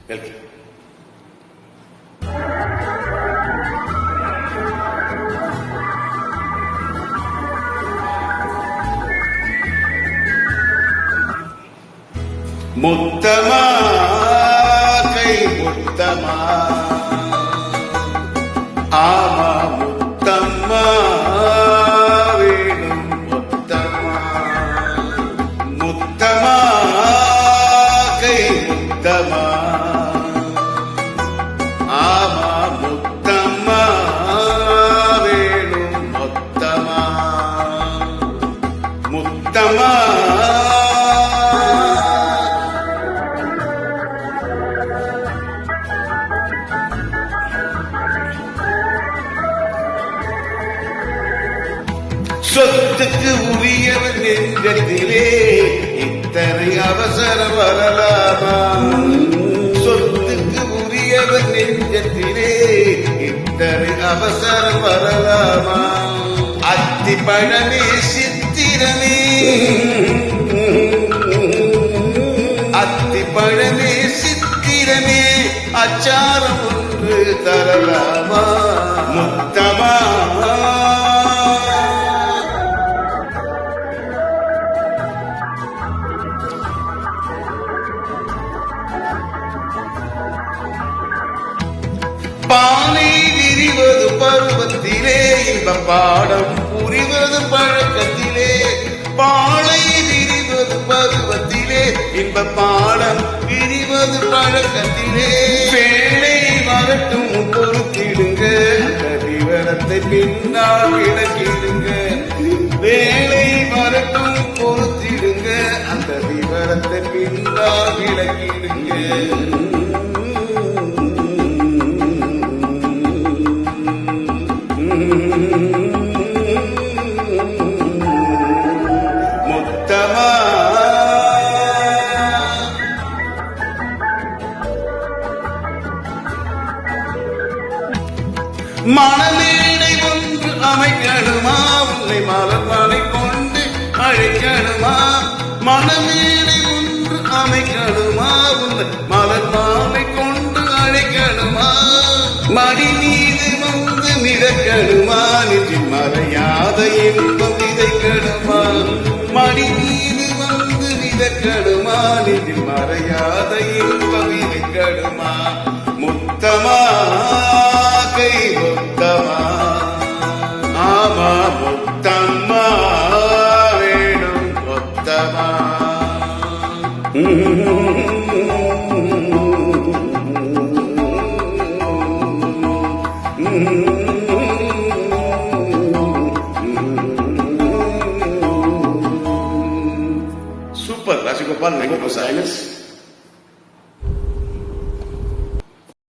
Welcome. முத்தமா கை முத்தமா ஆமா முத்தம்மா வேணும் முத்தமா முத்தமா கை முத்தமா ஆமா முத்தம்மா வேணும் முத்தமா முத்தமா சொத்துக்கு உரியவர் நெஞ்சத்திலே இத்தனை அவசரம் வரலாமா? சொத்துக்கு உரியவர் நெஞ்சத்திலே இத்தனை அவசரம் வரலாமா? அத்தி பழமே சித்திரமே அத்தி பழமே சித்திரமே அச்சாரம் ஒன்று தரலாமா? முத்தமா பானை விரிவது பருவத்திலே இன்ப பாடம் புரிவது பழக்கத்திலே பாலை விரிவது பருவத்திலே இன்ப பாடம் விரிவது பழக்கத்திலே வேலை வரட்டும் பொறுத்திடுங்க விவரத்தை பின்னால் விளக்கிடுங்க வேலை வரட்டும் பொறுத்திடுங்க அந்த விவரத்தை பின்னால் விளக்கிடுங்க முத்தமா மணமேடை ஒன்று அமைக்கணுமா உன்னை மலர் மாலை கொண்டு அழைக்கணுமா மணமேடை ஒன்று அமைக்கணுமா உன்னை மலர் மாலை கொண்டு அழைக்கணுமா மடி மீது வந்து மிதக்கணுமா நெஞ்சில் மறையாத இன்பம் விதைக்கணுமா மடி மீது வந்து மிதக்கணுமா நெஞ்சில் மறையாத இன்பம் விதைக்கணுமா முத்தமா கை முத்தமா ஆமா முத்தம்மா வேணும் முத்தமா Super, Rajagopal, thank you for silence.